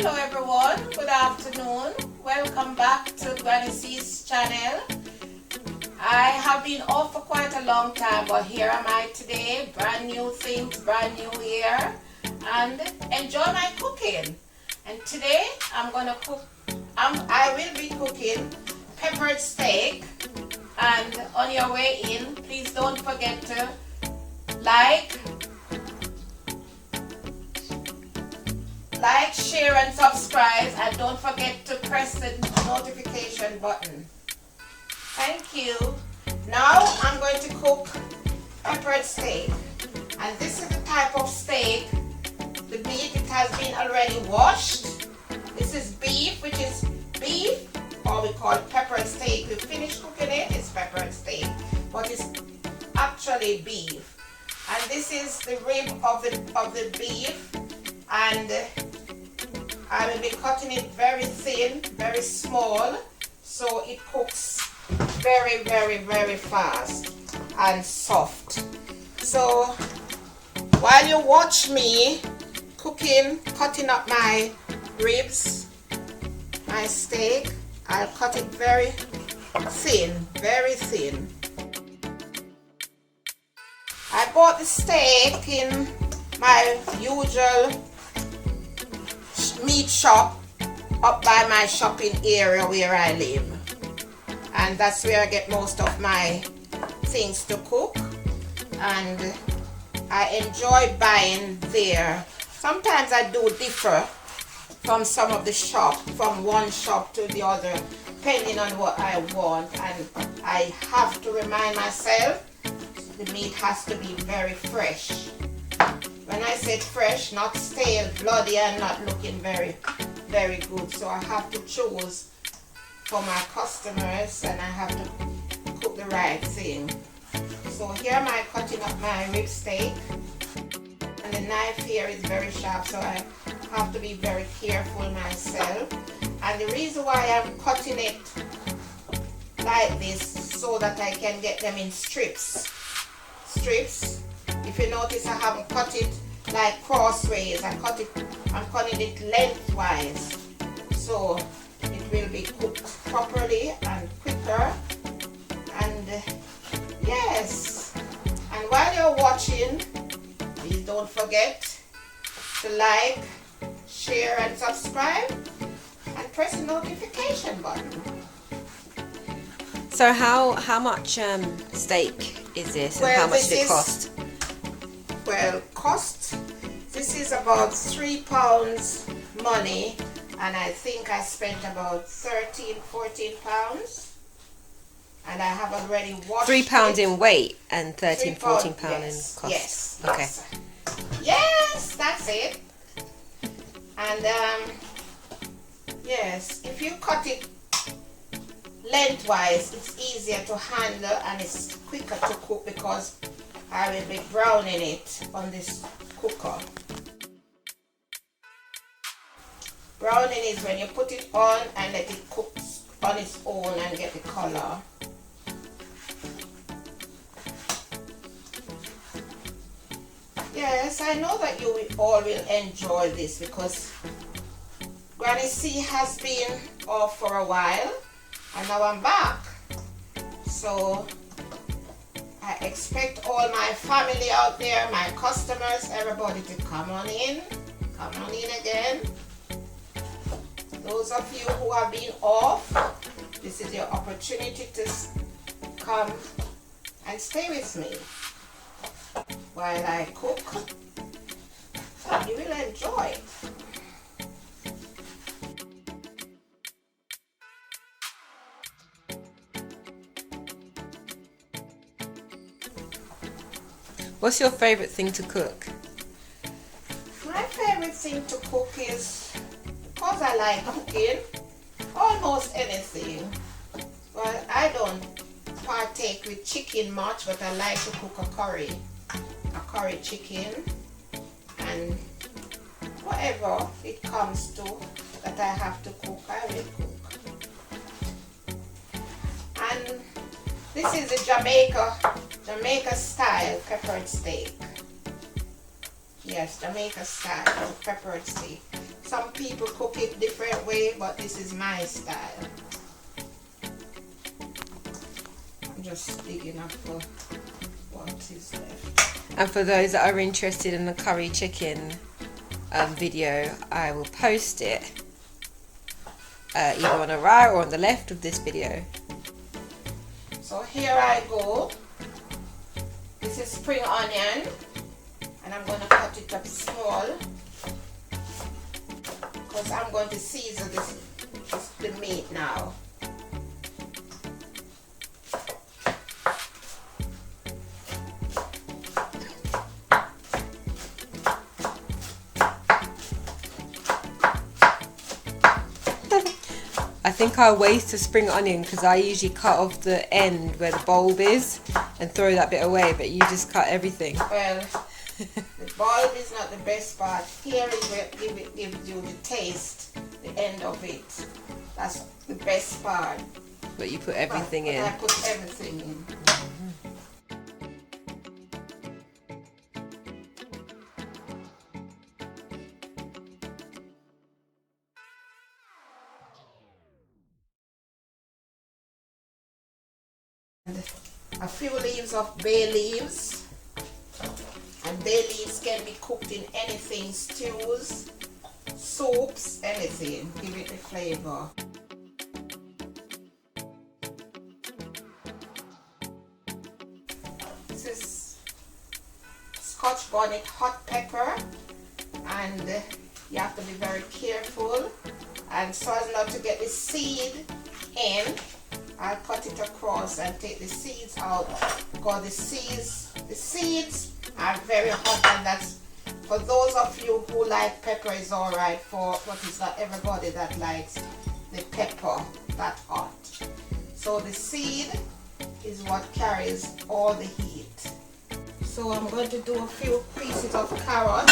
Hello everyone, good afternoon. Welcome back to Granny C's channel. I have been off for quite a long time, but here am I today. Brand new things, brand new year, and enjoy my cooking. And today I'm gonna cook. I will be cooking peppered steak. And on your way in, please don't forget to like, share and subscribe, and don't forget to press the notification button. Thank you. Now I'm going to cook peppered steak, and this is the type of steak. The meat, it has been already washed. This is beef, which is beef, or we call it peppered steak. We finished cooking it, it's peppered steak, but it's actually beef. And this is the rib of the beef, and I will be cutting it very thin, very small, so it cooks very, very, very fast and soft. So while you watch me cutting up my ribs, my steak, I'll cut it very thin, very thin. I bought the steak in my usual meat shop up by my shopping area where I live, and that's where I get most of my things to cook, and I enjoy buying there. Sometimes I do differ from some of the shop, from one shop to the other, depending on what I want, and I have to remind myself the meat has to be very fresh. When I said fresh, not stale, bloody, and not looking very, very good. So I have to choose for my customers, and I have to cook the right thing. So here am I cutting up my rib steak, and the knife here is very sharp, so I have to be very careful myself. And the reason why I'm cutting it like this, so that I can get them in strips. If you notice, I haven't cut it like crossways. I'm cutting it lengthwise, so it will be cooked properly and quicker. And yes, and while you're watching, please don't forget to like, share and subscribe, and press the notification button. So how much steak is this, and how much does it cost? Well, this is about £3 money, and I think I spent about 14 pounds, and I have already washed £3 it. in weight and 14 pound in cost. Yes. Okay. Yes, that's it. And yes, if you cut it lengthwise, it's easier to handle and it's quicker to cook, because I will be browning it on this cooker. Browning is when you put it on and let it cook on its own and get the color. Yes, I know that you all will enjoy this, because Granny C has been off for a while, and now I'm back. So I expect all my family out there, my customers, everybody to come on in again. Those of you who have been off, this is your opportunity to come and stay with me while I cook. You will enjoy it. What's your favorite thing to cook? My favorite thing to cook is, because I like cooking almost anything. Well, I don't partake with chicken much, but I like to cook a curry chicken, and whatever it comes to that I have to cook, I will cook. And this is the Jamaica style peppered steak. Yes, Jamaica style peppered steak. Some people cook it different way, but this is my style. I'm just digging up for what is left. And for those that are interested in the curry chicken video, I will post it either on the right or on the left of this video. So here I go. This is spring onion, and I'm going to cut it up small because I'm going to season the meat now. I think I waste a spring onion because I usually cut off the end where the bulb is and throw that bit away, but you just cut everything. Well, the bulb is not the best part. Here is where it gives you the taste, the end of it. That's the best part. But you put everything in. I put everything in. A few leaves of bay leaves, and bay leaves can be cooked in anything, stews, soups, anything. Give it the flavor. This is scotch bonnet hot pepper, and you have to be very careful, and so as not to get the seed in, I'll cut it across and take the seeds out because the seeds are very hot, and that's for those of you who like pepper is alright, but it's not everybody that likes the pepper that hot. So the seed is what carries all the heat. So I'm going to do a few pieces of carrot.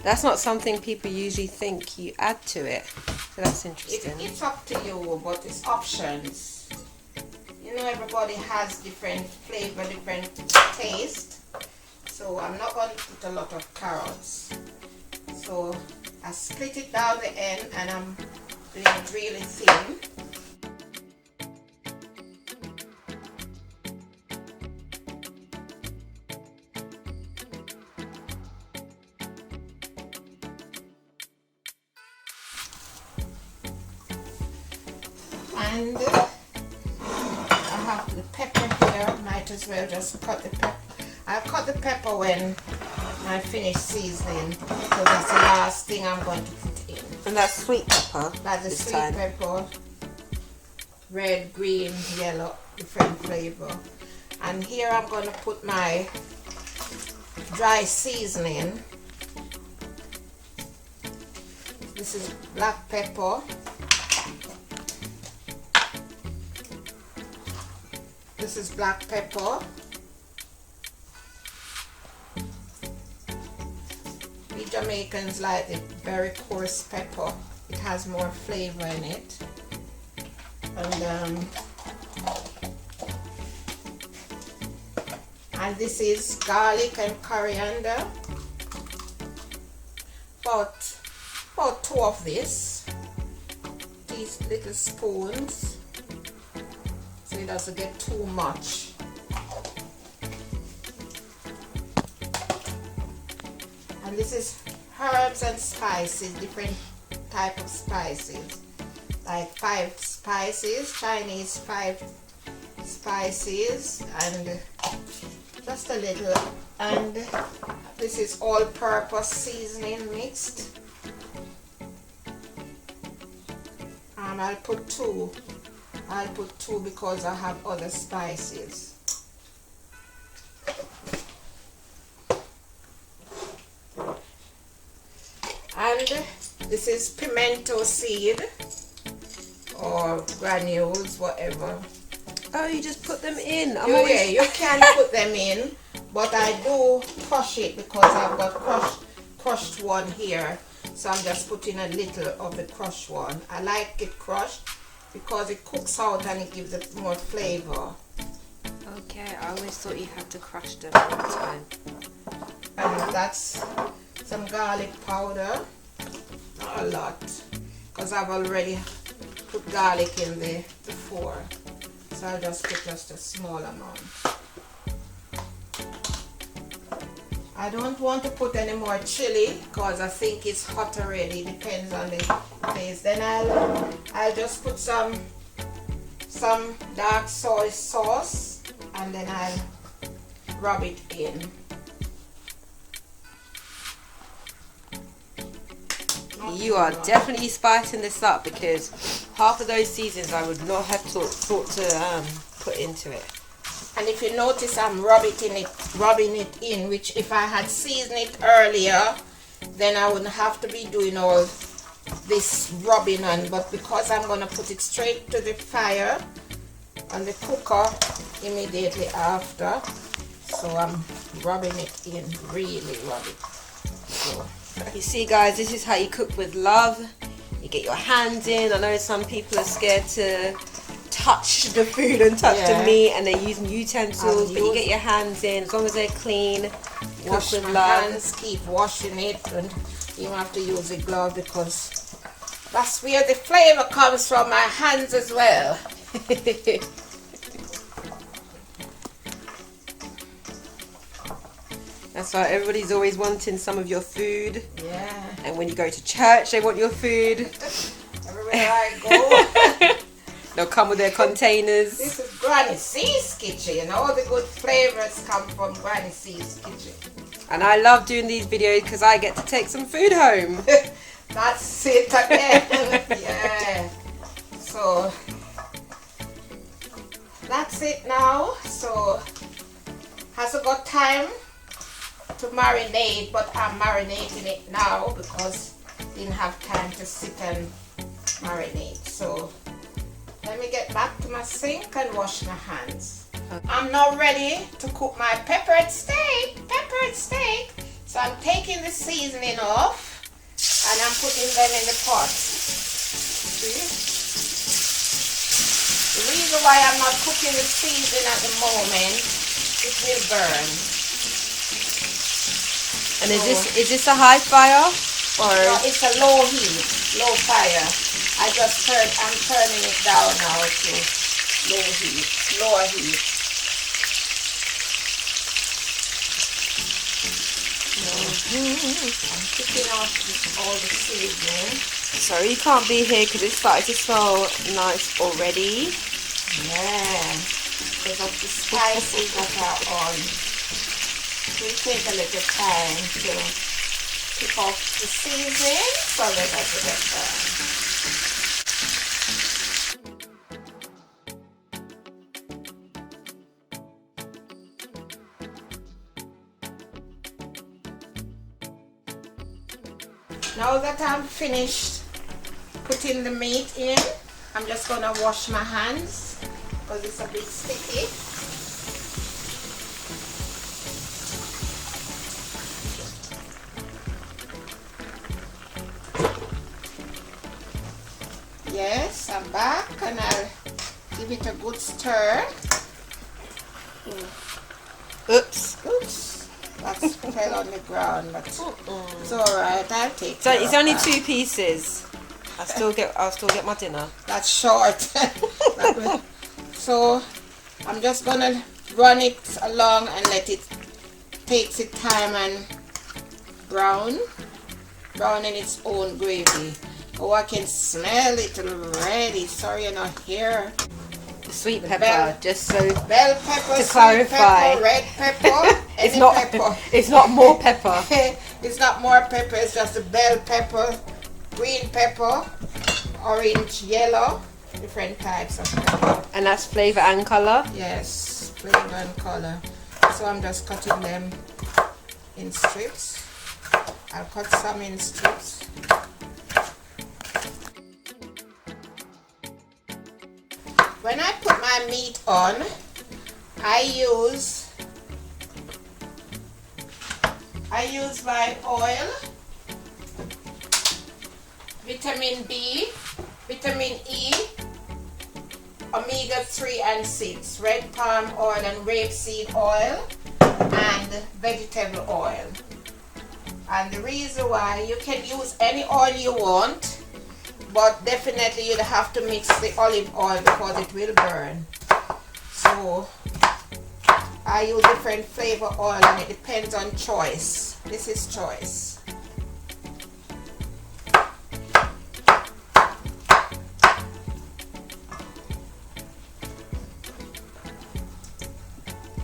That's not something people usually think you add to it, so that's interesting. It's up to you, but it's options. You know, everybody has different flavor, different taste. So I'm not going to put a lot of carrots. So I split it down the end, and I'm doing it really thin. And I have the pepper here. Might as well just cut the pepper. I'll cut the pepper when I finish seasoning, because that's the last thing I'm going to put in. And that's sweet pepper. That's the sweet pepper. Red, green, yellow, different flavor. And here I'm going to put my dry seasoning. This is black pepper. This is black pepper. We Jamaicans like the very coarse pepper. It has more flavor in it. And this is garlic and coriander. About 2 of this. These little spoons, so it doesn't get too much. And this is herbs and spices, different type of spices, like 5 spices, Chinese 5 spices, and just a little. And this is all-purpose seasoning mixed. I'll put 2. I'll put 2 because I have other spices. And this is pimento seed or granules, whatever. Oh, you just put them in. Yeah, you can put them in, but I do crush it because I've got crushed one here. So I'm just putting a little of the crushed one. I like it crushed because it cooks out and it gives it more flavor. Okay, I always thought you had to crush them all the time. And that's some garlic powder. Not a lot, because I've already put garlic in there before. So I'll just put just a small amount. I don't want to put any more chili because I think it's hot already. Depends on the taste. Then I'll just put some dark soy sauce and then I'll rub it in. You are definitely spicing this up, because half of those seasons I would not have thought to put into it. And if you notice, I'm rubbing it in, which if I had seasoned it earlier, then I wouldn't have to be doing all this rubbing on. But because I'm going to put it straight to the fire on the cooker immediately after, so I'm rubbing it in, really rub it. So you see, guys, this is how you cook with love. You get your hands in. I know some people are scared to touch the food and touch the meat, and they're using utensils, but you get your hands in as long as they're clean. Wash with my love. hands, keep washing it, and you don't have to use a glove because that's where the flavor comes from, my hands as well. That's why everybody's always wanting some of your food. Yeah. And when you go to church, they want your food. Everywhere I go. They'll come with their containers. This is Granny C's kitchen, and all the good flavors come from Granny C's kitchen. And I love doing these videos because I get to take some food home. That's it again. Yeah. So that's it now. So hasn't got time to marinate, but I'm marinating it now because I didn't have time to sit and marinate. So let me get back to my sink and wash my hands. I'm now ready to cook my peppered steak. So I'm taking the seasoning off and I'm putting them in the pot. See? The reason why I'm not cooking the seasoning at the moment, it will burn. And is this a high fire? Or no, it's a low heat, low fire. I'm turning it down now to lower heat. I'm picking off all the seasoning. sorry you can't be here because it's starting to smell nice already. Yeah, because of the spices that are on. It will take a little time to pick off the seasoning so that I can get done. Now that I'm finished putting the meat in, I'm just going to wash my hands because it's a bit sticky. Yes, I'm back and I'll give it a good stir. Oops. That fell on the ground, but it's alright, I'll take it. So it's only 2 pieces. I'll still get my dinner. That's short. So I'm just gonna run it along and let it take its time and brown in its own gravy. Oh, I can smell it already. Sorry you're not here. Sweet pepper, just so bell pepper, to sweet clarify. pepper, red pepper, it's any not pepper. It's not more pepper. It's not more pepper, it's just a bell pepper, green pepper, orange, yellow, different types of pepper. And that's flavor and color? Yes, flavor and color. So I'm just cutting them in strips. I'll cut some in strips. When I put my meat on, I use my oil, vitamin B, vitamin E, omega-3 and 6, red palm oil and rapeseed oil, and vegetable oil. And the reason why, you can use any oil you want, but definitely you'd have to mix the olive oil because it will burn. So I use different flavor oil and it depends on choice. This is choice.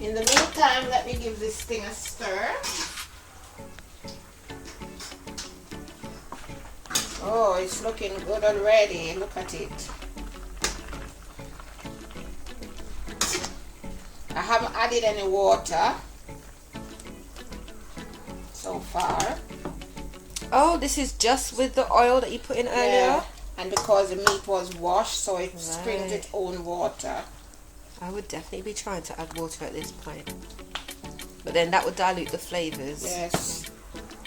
In the meantime, let me give this thing a stir. Oh, it's looking good already. Look at it. I haven't added any water so far. Oh, this is just with the oil that you put in earlier? Yeah, and because the meat was washed, so it springs its own water. I would definitely be trying to add water at this point. But then that would dilute the flavours. Yes.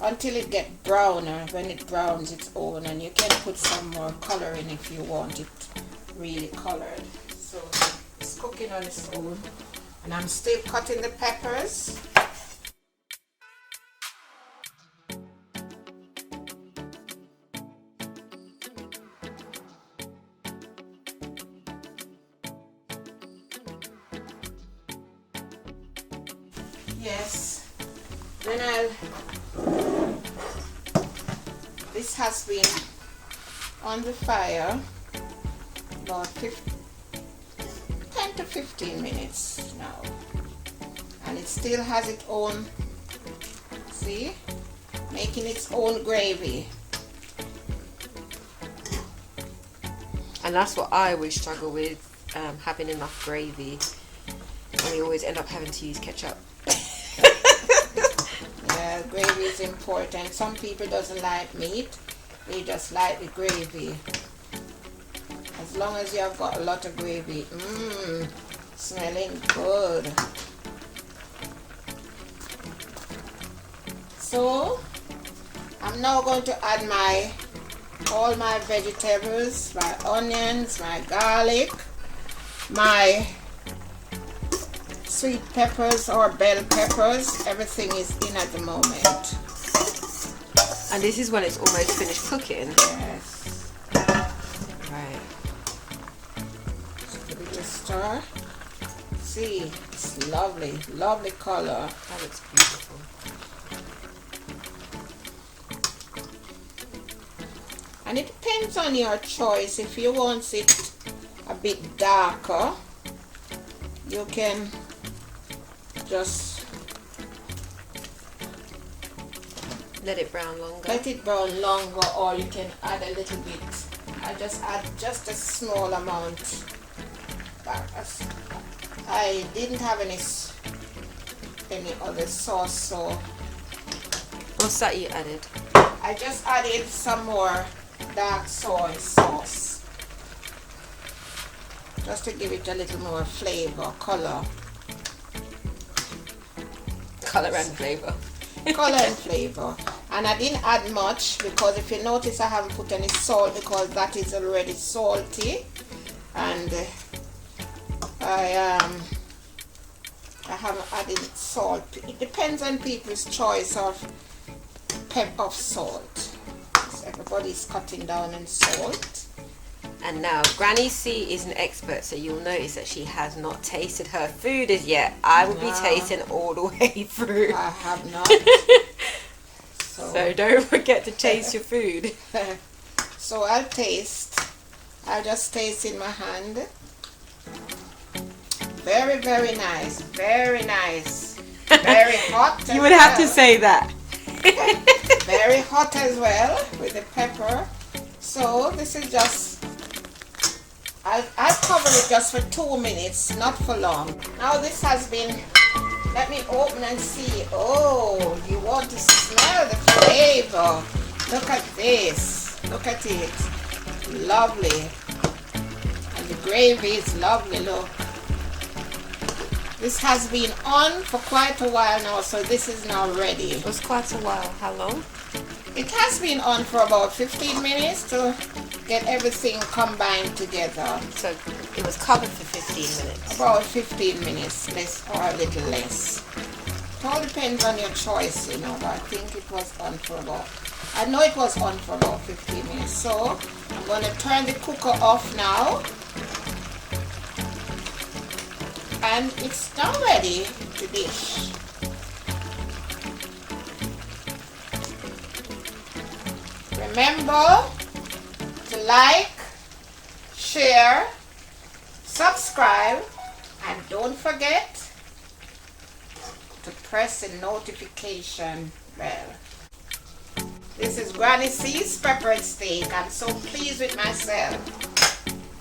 Until it gets browner, when it browns its own, and you can put some more color in if you want it really colored. So it's cooking on its own. And I'm still cutting the peppers. Yes. Then this has been on the fire about 10 to 15 minutes now, and it still has its own, see, making its own gravy. And that's what I always struggle with, having enough gravy, and we always end up having to use ketchup. Yeah, gravy is important. Some people doesn't like meat, they just like the gravy. As long as you have got a lot of gravy, smelling good. So I'm now going to add all my vegetables, my onions, my garlic, my sweet peppers or bell peppers. Everything is in at the moment. And this is when it's almost finished cooking. Yes. Right. Just give it a stir. See, it's lovely, lovely color. That looks beautiful. And it depends on your choice. If you want it a bit darker, you can just let it brown longer. Let it brown longer, or you can add a little bit. I just add just a small amount. I didn't have any other sauce, so what's that you added? I just added some more dark soy sauce, just to give it a little more flavor, color and flavor. Color and flavor. And I didn't add much because if you notice, I haven't put any salt because that is already salty, and I haven't added salt. It depends on people's choice of salt. So everybody's cutting down on salt. And now Granny C is an expert, so you'll notice that she has not tasted her food as yet. I will be tasting all the way through. I have not. So don't forget to taste your food. So I'll just taste in my hand. Very, very nice. Very nice. Very hot. You would have to say that. Very hot as well with the pepper. So this is just, I'll cover it just for 2 minutes, not for long. Now this has been, let me open and see. Oh, you want to smell the flavor. Look at this. Look at it. Lovely. And the gravy is lovely, look. This has been on for quite a while now, so this is now ready. It was quite a while. How long? It has been on for about 15 minutes to get everything combined together. So It was covered for 15 minutes. About 15 minutes, less or a little less. It all depends on your choice, you know, but I think it was on for about, I know it was on for about 15 minutes. So I'm going to turn the cooker off now. And it's now ready to dish. Remember to like, share, subscribe, and don't forget to press the notification bell. This is Granny C's peppered steak. I'm so pleased with myself.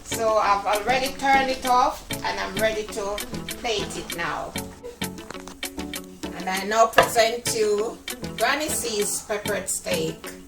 So I've already turned it off and I'm ready to plate it now. And I now present you Granny C's peppered steak.